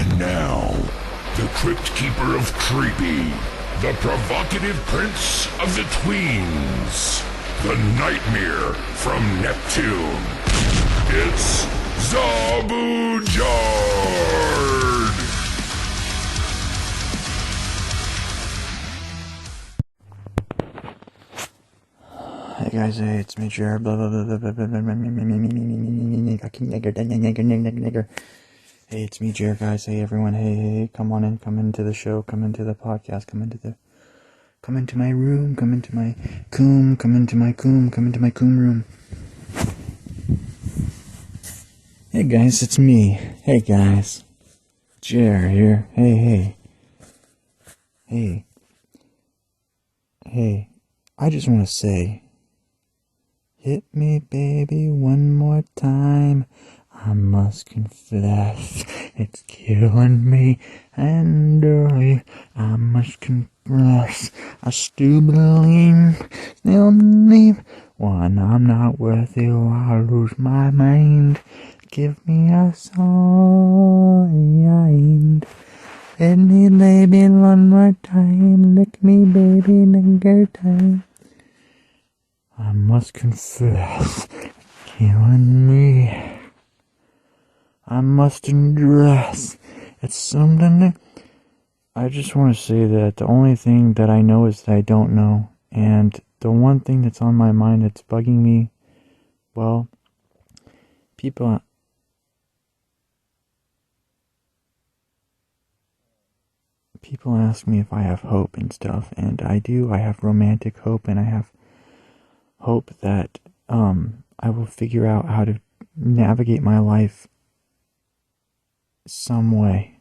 And now, the Crypt Keeper of Creepy, the provocative prince of the tweens, the nightmare from Neptune. It's Zabujard! Hey guys, hey, it's me, Jared, blah, blah, blah, blah, blah, blah, blah, blah, nigger. Hey, it's me, Jared, guys, hey, everyone, hey, come on in, come into the show, come into the podcast, come into my room, come into my coom room. Hey guys, it's me, hey guys, Jared here, hey, I just want to say, hit me, baby, one more time. I must confess, it's killing me. And I must confess, I still believe, when I'm not with you, I lose my mind. Give me a sign. Hit me, baby, one more time. Lick me, baby, nigger time. I must confess, killing me. I must undress. It's something. I just want to say that the only thing that I know is that I don't know. And the one thing that's on my mind that's bugging me, well, people ask me if I have hope and stuff. And I do. I have romantic hope, and I have hope that I will figure out how to navigate my life some way,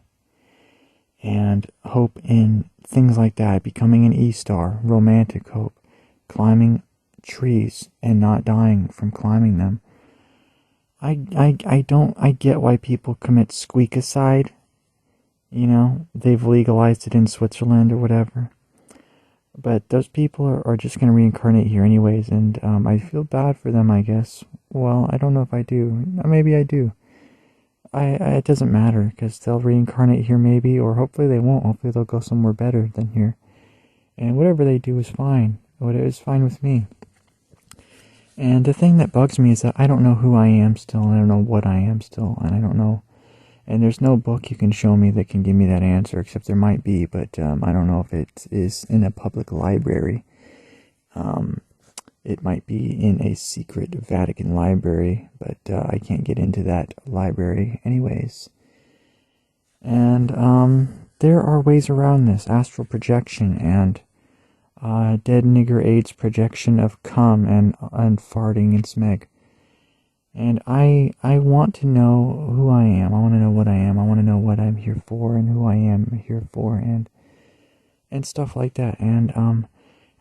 and hope in things like that, becoming an E-star, romantic hope, climbing trees and not dying from climbing them. I get why people commit squeakicide. You know, they've legalized it in Switzerland or whatever. But those people are just going to reincarnate here anyways, and I feel bad for them, I guess. Well, I don't know if I do. Maybe I do. It doesn't matter, because they'll reincarnate here maybe, or hopefully they won't. Hopefully they'll go somewhere better than here. And whatever they do is fine. It's fine with me. And the thing that bugs me is that I don't know who I am still, and I don't know what I am still, and I don't know. And there's no book you can show me that can give me that answer, except there might be, but I don't know if it is in a public library. It might be in a secret Vatican library, but I can't get into that library anyways. And there are ways around this. Astral projection and dead nigger AIDS projection of cum and farting and smeg. And I want to know who I am. I want to know what I am. I want to know what I'm here for and who I am here for and stuff like that.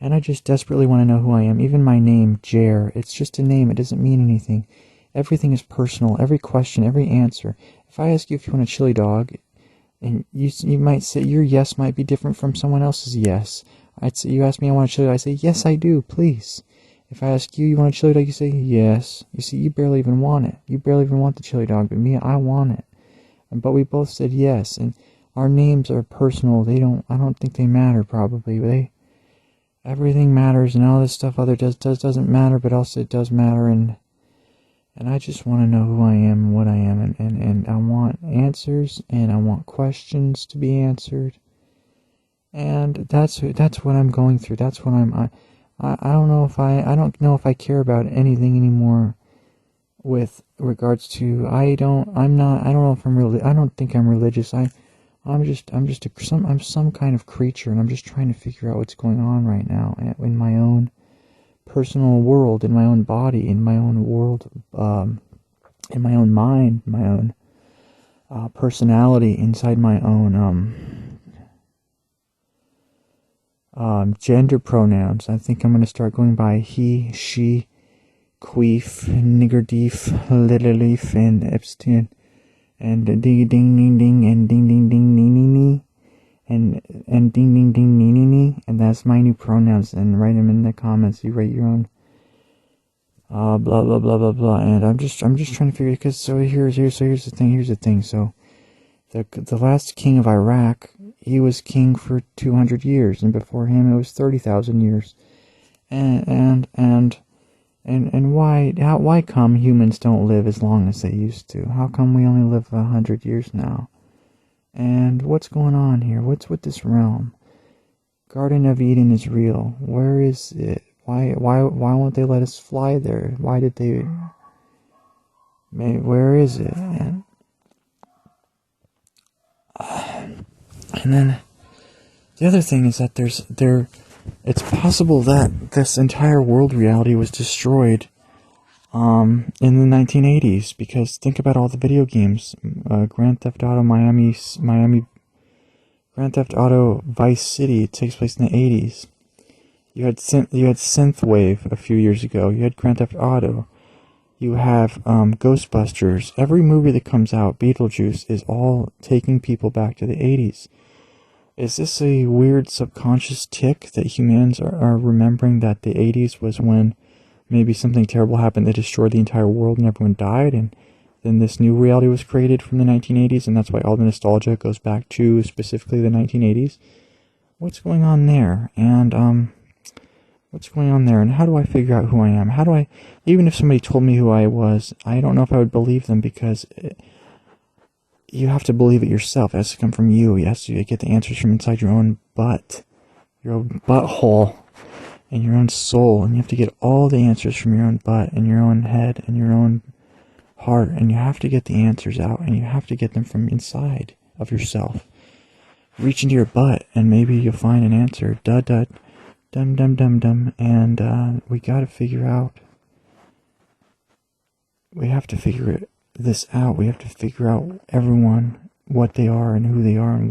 And I just desperately want to know who I am. Even my name, Jer, it's just a name. It doesn't mean anything. Everything is personal. Every question, every answer. If I ask you if you want a chili dog, and you might say your yes might be different from someone else's yes. I'd say, you ask me I want a chili dog, I say, yes I do, please. If I ask you, you want a chili dog, you say, yes. You see, you barely even want it. You barely even want the chili dog, but me, I want it. But we both said yes, and our names are personal. I don't think they matter, probably. Everything matters, and all this stuff other doesn't matter, but also it does matter, and I just want to know who I am and what I am, and I want answers, and I want questions to be answered, and that's what I'm going through. That's what I don't know if I care about anything anymore with regards to I don't think I'm religious. I'm some kind of creature, and I'm just trying to figure out what's going on right now in my own personal world, in my own body, in my own world, in my own mind, my own personality, inside my own gender pronouns. I think I'm going to start going by he, she, queef, niggerdeef, littleleaf, and Epstein, and ding ding ding ding, and ding ding ding nee nee nee, and ding ding ding nee nee nee, and that's my new pronouns. And write them in the comments. You write your own. Blah blah blah blah blah. And I'm just trying to figure, because here's the thing. So The last king of Iraq, he was king for 200 years, and before him it was 30,000 years. And why come humans don't live as long as they used to? How come we only live 100 years now? And what's going on here? What's with this realm? Garden of Eden is real. Where is it? Why won't they let us fly there? Why did they? Where is it? And then the other thing is that it's possible that this entire world reality was destroyed in the 1980s, because think about all the video games, Grand Theft Auto Grand Theft Auto Vice City. It takes place in the 80s. You had Synthwave a few years ago. You had Grand Theft Auto. You have Ghostbusters. Every movie that comes out, Beetlejuice, is all taking people back to the 80s. Is this a weird subconscious tick that humans are remembering that the 80s was when maybe something terrible happened that destroyed the entire world and everyone died, and then this new reality was created from the 1980s, and that's why all the nostalgia goes back to specifically the 1980s? What's going on there? And what's going on there? And how do I figure out who I am? Even if somebody told me who I was, I don't know if I would believe them, because you have to believe it yourself. It has to come from you. You have to get the answers from inside your own butt, your own butthole, and your own soul. And you have to get all the answers from your own butt and your own head and your own heart. And you have to get the answers out, and you have to get them from inside of yourself. Reach into your butt, and maybe you'll find an answer. Dum dum dum dum. And we got to figure out. We have to figure this out. We have to figure out everyone, what they are and who they are and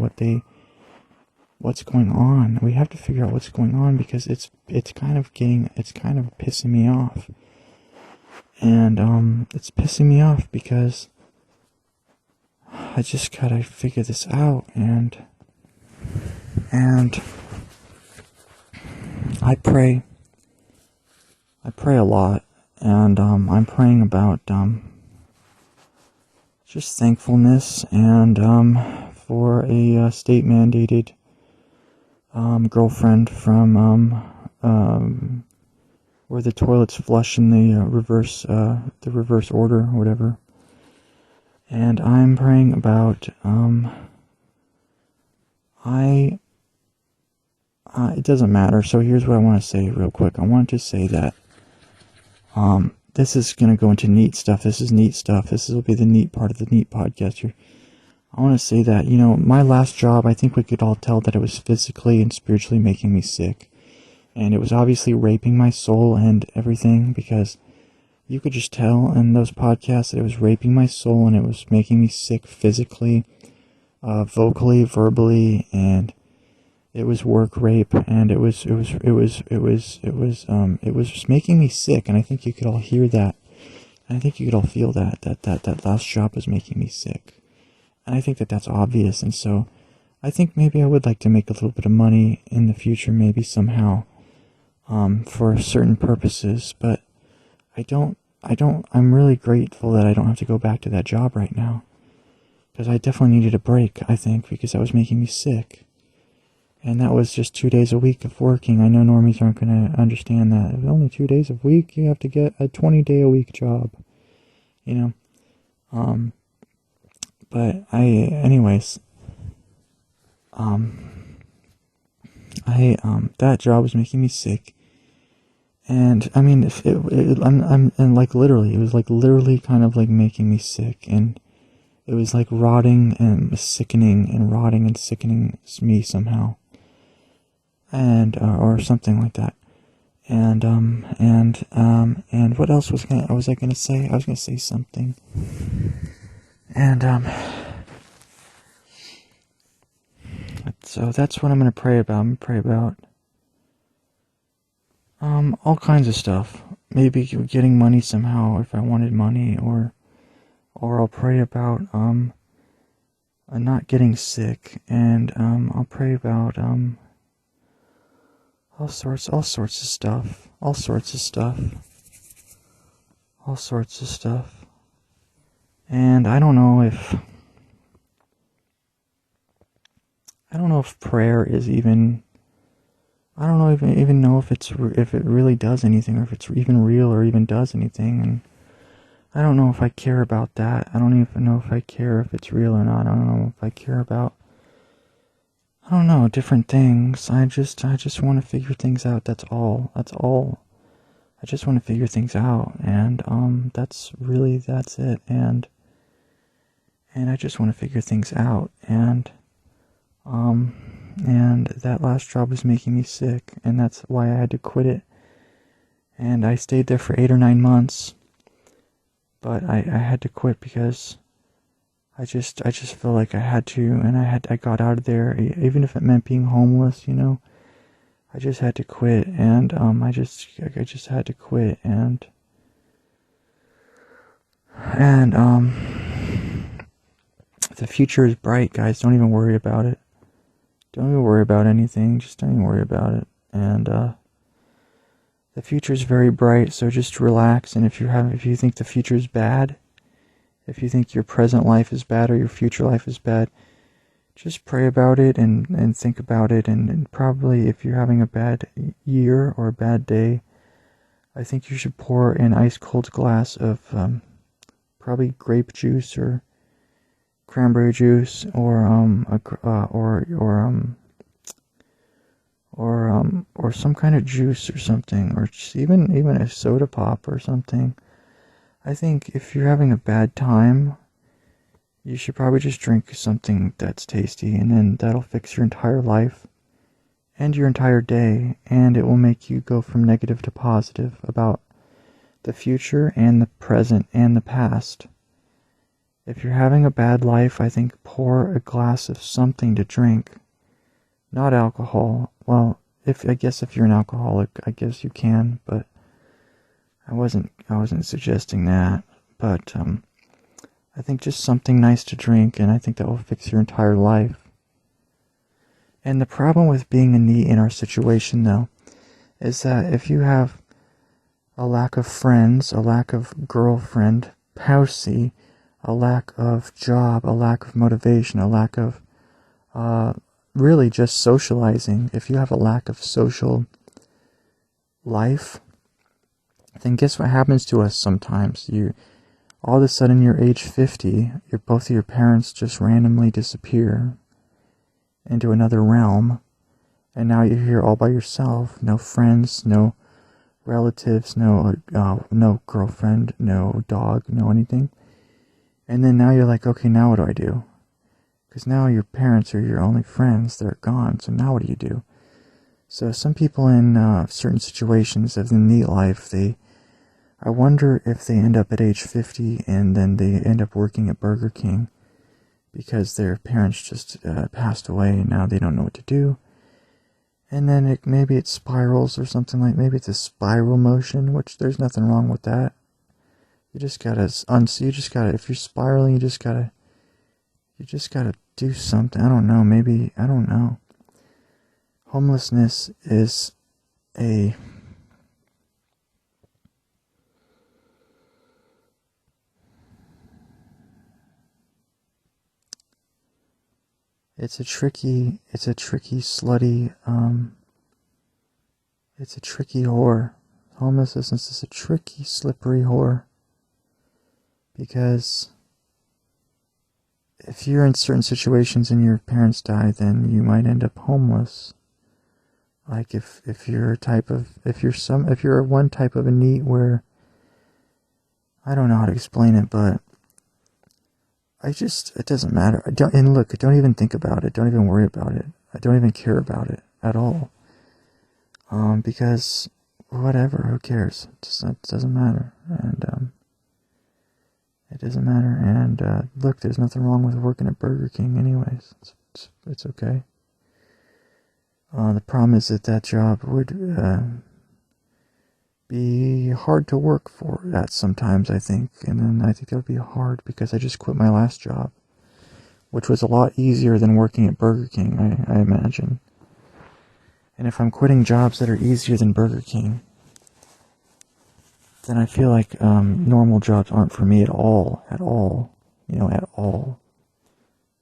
what's going on. We have to figure out what's going on, because it's kind of pissing me off. And it's pissing me off because I just gotta figure this out, and I pray a lot, and I'm praying about just thankfulness, and for a state-mandated girlfriend from where the toilets flush in the reverse order or whatever. And I'm praying about it doesn't matter. So here's what I want to say real quick. I want to say that this is going to go into neat stuff. This is neat stuff. This will be the neat part of the NEET podcast here. I want to say that, my last job, I think we could all tell that it was physically and spiritually making me sick. And it was obviously raping my soul and everything, because you could just tell in those podcasts that it was raping my soul, and it was making me sick physically, vocally, verbally, and it was work rape, and it was just making me sick. And I think you could all hear that. And I think you could all feel that last job was making me sick. And I think that that's obvious. And so I think maybe I would like to make a little bit of money in the future, maybe somehow, for certain purposes. But I'm really grateful that I don't have to go back to that job right now, because I definitely needed a break, I think, because that was making me sick. And that was just 2 days a week of working. I know normies aren't going to understand that. If only 2 days a week, you have to get a 20-day-a-week job. But that job was making me sick. And I mean, literally, it was like literally kind of like making me sick, and it was like rotting and sickening me somehow, and or something like that. And what else was I gonna say? I was gonna say something, and so that's what I'm gonna pray about. I'm gonna pray about all kinds of stuff. Maybe getting money somehow if I wanted money, or I'll pray about not getting sick, and I'll pray about all sorts of stuff. And I don't know if I don't know if prayer is even, I don't know even know if it really does anything, or if it's even real or even does anything. And I don't know if I care about that. I don't even know if I care if it's real or not. I don't know if I care about, I don't know, different things. I just want to figure things out. That's all. I just want to figure things out, and that's it. And I just want to figure things out, and that last job was making me sick, and that's why I had to quit it. And I stayed there for 8 or 9 months, but I had to quit because I just felt like I had to, and I got out of there, even if it meant being homeless, I just had to quit, and I just had to quit, and the future is bright, guys. Don't even worry about it. Don't even worry about anything. Just don't even worry about it. And the future is very bright, so just relax. And if you think the future is bad, if you think your present life is bad or your future life is bad, just pray about it and think about it. And probably if you're having a bad year or a bad day, I think you should pour an ice cold glass of probably grape juice or cranberry juice or some kind of juice or something, or just even a soda pop or something. I think if you're having a bad time, you should probably just drink something that's tasty, and then that'll fix your entire life and your entire day, and it will make you go from negative to positive about the future and the present and the past. If you're having a bad life, I think pour a glass of something to drink. Not alcohol. Well, I guess if you're an alcoholic, I guess you can, but I wasn't suggesting that. But I think just something nice to drink, and I think that will fix your entire life. And the problem with being a NEET in our situation, though, is that if you have a lack of friends, a lack of girlfriend, pousey, a lack of job, a lack of motivation, a lack of really just socializing, if you have a lack of social life, then guess what happens to us sometimes? All of a sudden you're age 50, both of your parents just randomly disappear into another realm, and now you're here all by yourself, no friends, no relatives, no girlfriend, no dog, no anything. And then now you're like, okay, now what do I do? Because now your parents are your only friends, they're gone, so now what do you do? So some people in certain situations of the NEET life, I wonder if they end up at age 50 and then they end up working at Burger King because their parents just passed away and now they don't know what to do. And then maybe it spirals or something maybe it's a spiral motion, which there's nothing wrong with that. You just gotta if you're spiraling, you just gotta do something. I don't know. Homelessness is it's a tricky, slutty, it's a tricky whore. Homelessness is a tricky, slippery whore. Because if you're in certain situations and your parents die, then you might end up homeless. Like if you're one type of a NEET where, I don't know how to explain it, but it doesn't matter. Don't even think about it. Don't even worry about it. I don't even care about it at all. Because whatever, who cares? It doesn't matter. And it doesn't matter. And look, there's nothing wrong with working at Burger King anyways. It's okay. The problem is that job would be hard to work for that sometimes, I think. And then I think that would be hard because I just quit my last job, which was a lot easier than working at Burger King, I imagine. And if I'm quitting jobs that are easier than Burger King, then I feel like normal jobs aren't for me at all.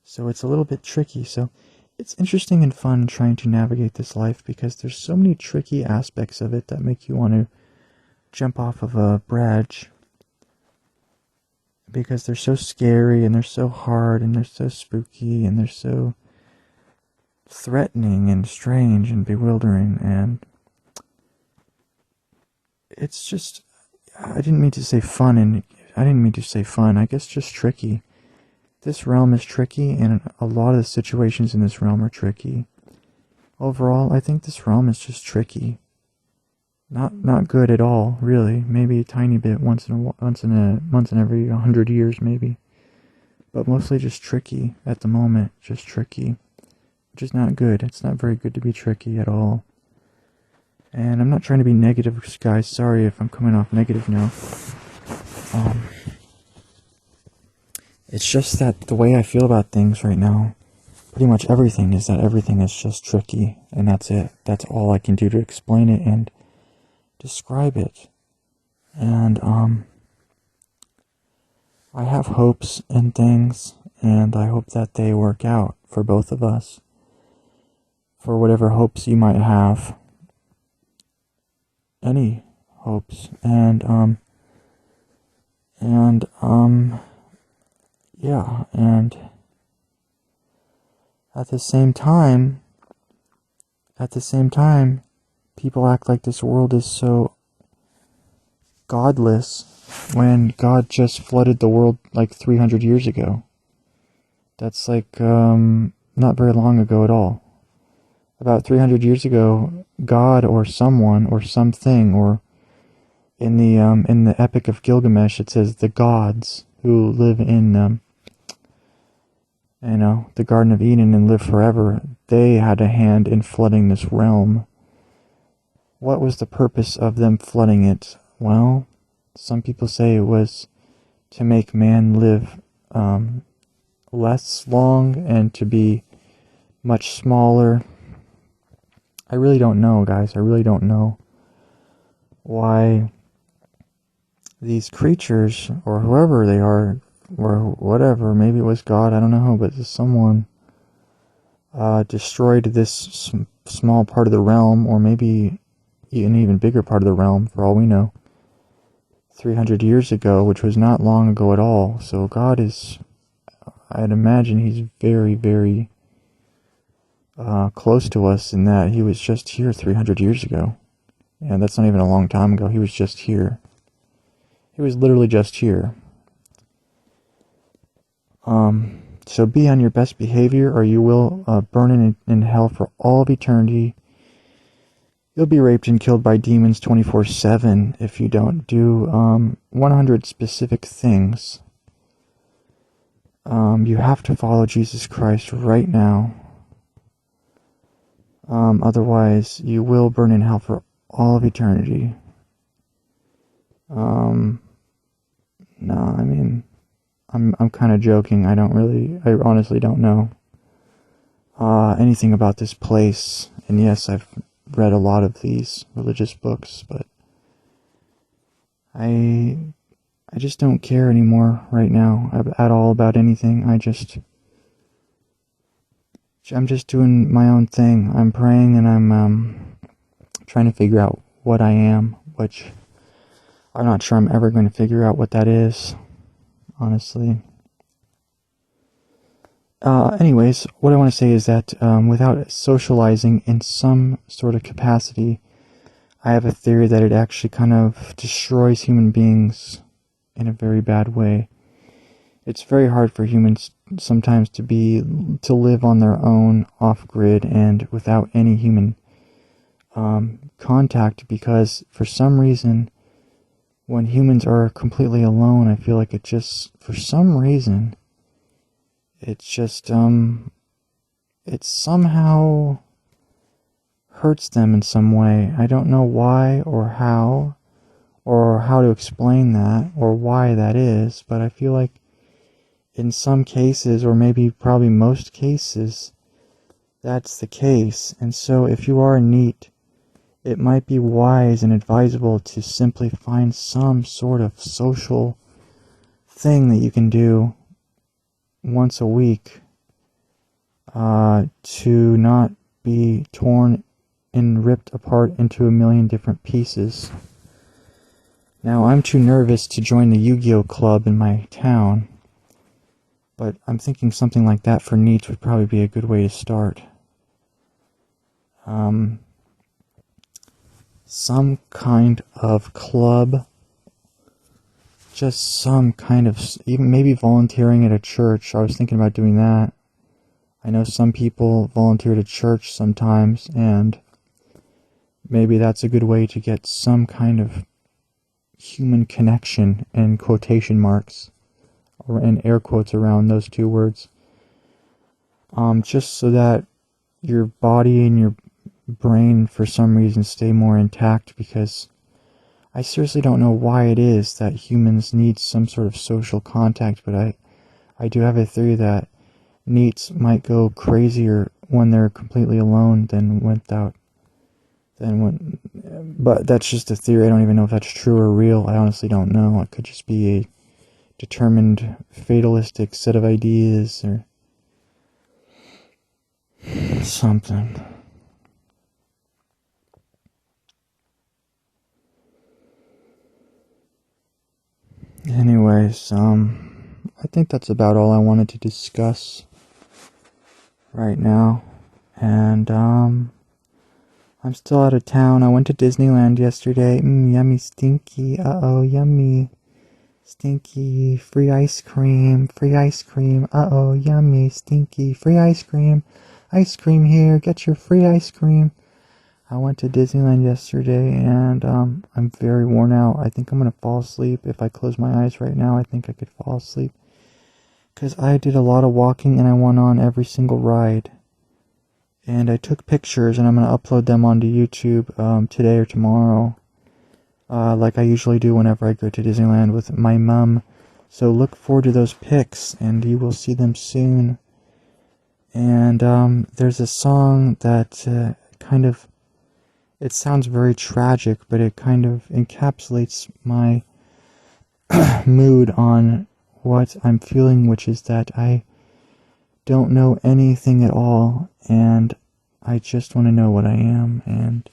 So it's a little bit tricky. So it's interesting and fun trying to navigate this life because there's so many tricky aspects of it that make you want to jump off of a bridge because they're so scary and they're so hard and they're so spooky and they're so threatening and strange and bewildering, and it's just, I didn't mean to say fun, I guess just tricky. This realm is tricky, and a lot of the situations in this realm are tricky. Overall, I think this realm is just tricky. Not good at all, really. Maybe a tiny bit once in every 100 years, maybe. But mostly just tricky at the moment, just tricky. Which is not good. It's not very good to be tricky at all. And I'm not trying to be negative, guys. Sorry if I'm coming off negative now. It's just that the way I feel about things right now, pretty much everything is just tricky, and that's it. That's all I can do to explain it and describe it. And I have hopes and things, and I hope that they work out for both of us. For whatever hopes you might have, any hopes, yeah, and at the same time, people act like this world is so godless when God just flooded the world like 300 years ago. That's like, not very long ago at all. About 300 years ago, God or someone or something, or in the Epic of Gilgamesh, it says the gods who live in the Garden of Eden and live forever, they had a hand in flooding this realm. What was the purpose of them flooding it? Well, some people say it was to make man live less long and to be much smaller. I really don't know, guys. I really don't know why these creatures, or whoever they are, or whatever, maybe it was God, I don't know, but someone destroyed this small part of the realm, or maybe an even bigger part of the realm, for all we know, 300 years ago, which was not long ago at all. So God is, I'd imagine he's very, very close to us in that he was just here 300 years ago. And that's not even a long time ago. He was just here. He was literally just here. So be on your best behavior, or you will burn in hell for all of eternity. You'll be raped and killed by demons 24/7 if you don't do 100 specific things. You have to follow Jesus Christ right now. Otherwise, you will burn in hell for all of eternity. No, I mean, I'm kind of joking. I honestly don't know anything about this place. And yes, I've read a lot of these religious books, but I just don't care anymore right now at all about anything. I'm just doing my own thing. I'm praying, and I'm trying to figure out what I am, which I'm not sure I'm ever going to figure out what that is, honestly. Anyways, what I want to say is that without socializing in some sort of capacity, I have a theory that it actually kind of destroys human beings in a very bad way. It's very hard for humans sometimes to live on their own, off-grid, and without any human contact, because for some reason, when humans are completely alone, I feel like it just, for some reason, it somehow hurts them in some way. I don't know why or how to explain that, or why that is, but I feel like in some cases, or maybe probably most cases, that's the case. And so if you are in NEET, it might be wise and advisable to simply find some sort of social thing that you can do once a week. to not be torn and ripped apart into a million different pieces. Now, I'm too nervous to join the Yu-Gi-Oh! Club in my town, but I'm thinking something like that for NEETS would probably be a good way to start. Some kind of club, just some kind of, even maybe volunteering at a church. I was thinking about doing that. I know some people volunteer at a church sometimes, and maybe that's a good way to get some kind of human connection, in quotation marks, or in air quotes around those two words. Just so that your body and your brain for some reason stay more intact, because I seriously don't know why it is that humans need some sort of social contact, but I do have a theory that NEETs might go crazier when they're completely alone than without. But that's just a theory. I don't even know if that's true or real. I honestly don't know. It could just be a determined fatalistic set of ideas or something. Anyways, I think that's about all I wanted to discuss right now. And, I'm still out of town. I went to Disneyland yesterday. Yummy, stinky. Uh-oh, yummy. Stinky. Free ice cream. Free ice cream. Uh-oh, yummy, stinky. Free ice cream. Ice cream here. Get your free ice cream. I went to Disneyland yesterday, and I'm very worn out. I think I'm going to fall asleep. If I close my eyes right now, I think I could fall asleep. Because I did a lot of walking, and I went on every single ride. And I took pictures, and I'm going to upload them onto YouTube today or tomorrow. Like I usually do whenever I go to Disneyland with my mom. So look forward to those pics, and you will see them soon. And there's a song that kind of... It sounds very tragic, but it kind of encapsulates my mood on what I'm feeling, which is that I don't know anything at all, and I just want to know what I am, and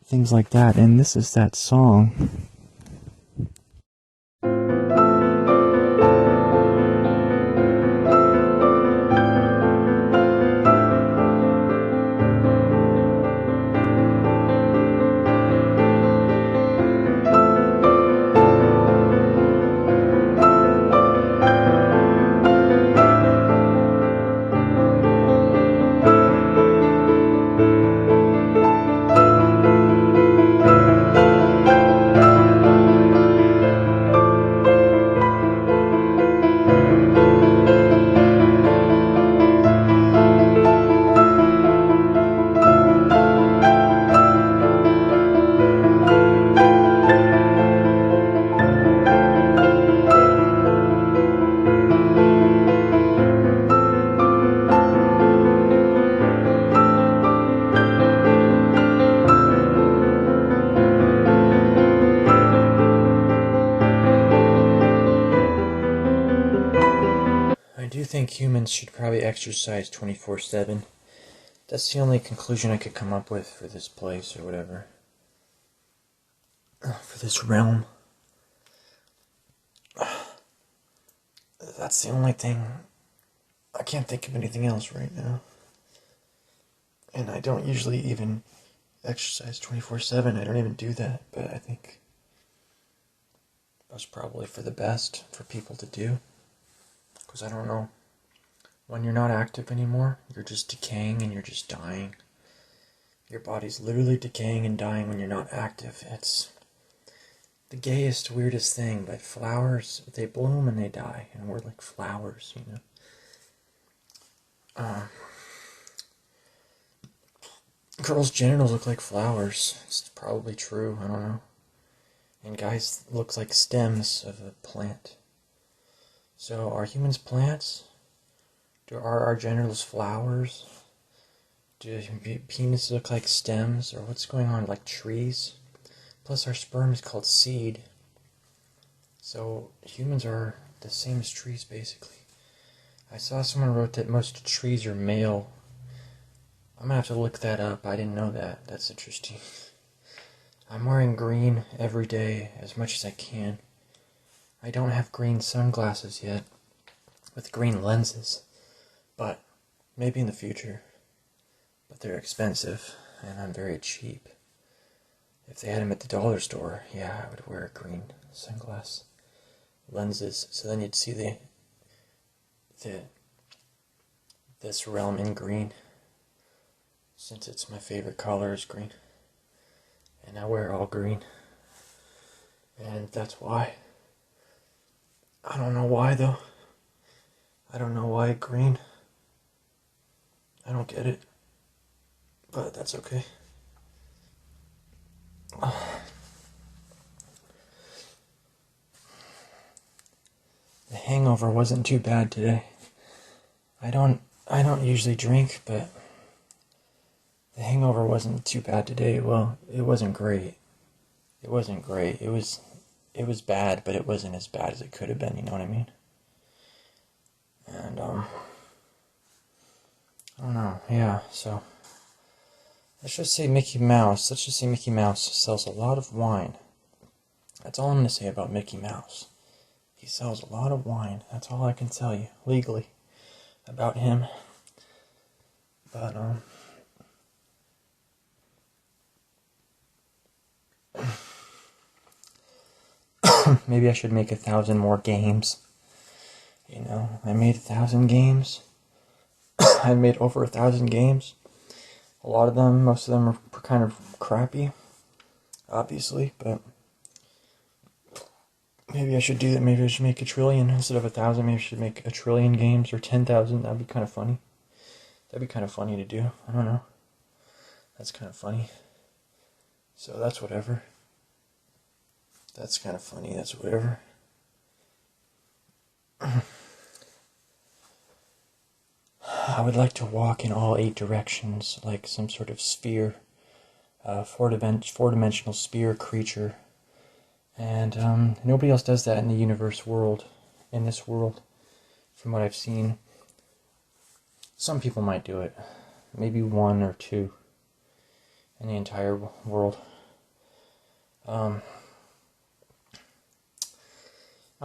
things like that. And this is that song. I do think humans should probably exercise 24/7. That's the only conclusion I could come up with for this place or whatever. For this realm. That's the only thing. I can't think of anything else right now. And I don't usually even exercise 24/7. I don't even do that, but I think that's probably for the best for people to do. Because I don't know. When you're not active anymore, you're just decaying and you're just dying. Your body's literally decaying and dying when you're not active. It's the gayest, weirdest thing, but flowers, they bloom and they die, and we're like flowers, you know. Girls' genitals look like flowers. It's probably true, I don't know. And guys look like stems of a plant. So, are humans plants? Are our genitals flowers? Do penises look like stems? Or what's going on, like trees? Plus our sperm is called seed. So humans are the same as trees, basically. I saw someone wrote that most trees are male. I'm gonna have to look that up. I didn't know that. That's interesting. I'm wearing green every day as much as I can. I don't have green sunglasses yet with green lenses, but maybe in the future. But they're expensive, and I'm very cheap. If they had them at the dollar store, yeah, I would wear green sunglass lenses. So then you'd see this realm in green, since it's my favorite color is green. And I wear all green. And that's why. I don't know why though. I don't know why green. I don't get it. But that's okay. The hangover wasn't too bad today. I don't usually drink, but the hangover wasn't too bad today. Well, it wasn't great. It wasn't great. It was bad, but it wasn't as bad as it could have been, you know what I mean? And I don't know. Yeah, so let's just say Mickey Mouse sells a lot of wine. That's all I'm going to say about Mickey Mouse. He sells a lot of wine. That's all I can tell you, legally, about him. But, maybe I should make 1,000 more games. You know, I made 1,000 games. I made over 1,000 games. A lot of them, most of them are kind of crappy, obviously, but maybe I should do that. Maybe I should make 1 trillion instead of 1,000. Maybe I should make 1 trillion games or 10,000. That'd be kind of funny. That'd be kind of funny to do. I don't know. That's kind of funny. So that's whatever. That's kind of funny. That's whatever. I would like to walk in all 8 directions like some sort of sphere, four-dimensional sphere creature. And nobody else does that in the universe world, in this world, from what I've seen. Some people might do it, maybe 1 or 2 in the entire world. I'm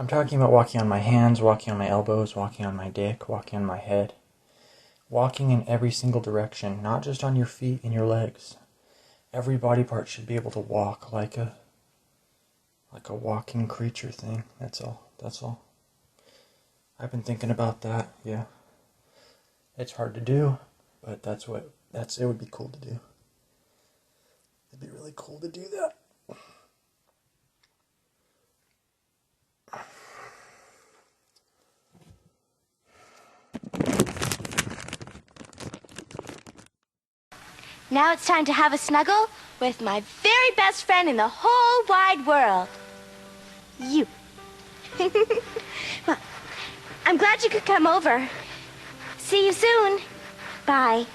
talking about walking on my hands, walking on my elbows, walking on my dick, walking on my head. Walking in every single direction, not just on your feet and your legs. Every body part should be able to walk like a walking creature thing. That's all. I've been thinking about that, yeah. It's hard to do, but it would be cool to do. It'd be really cool to do that. Now it's time to have a snuggle with my very best friend in the whole wide world. You. Well, I'm glad you could come over. See you soon. Bye.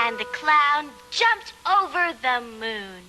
And the clown jumped over the moon.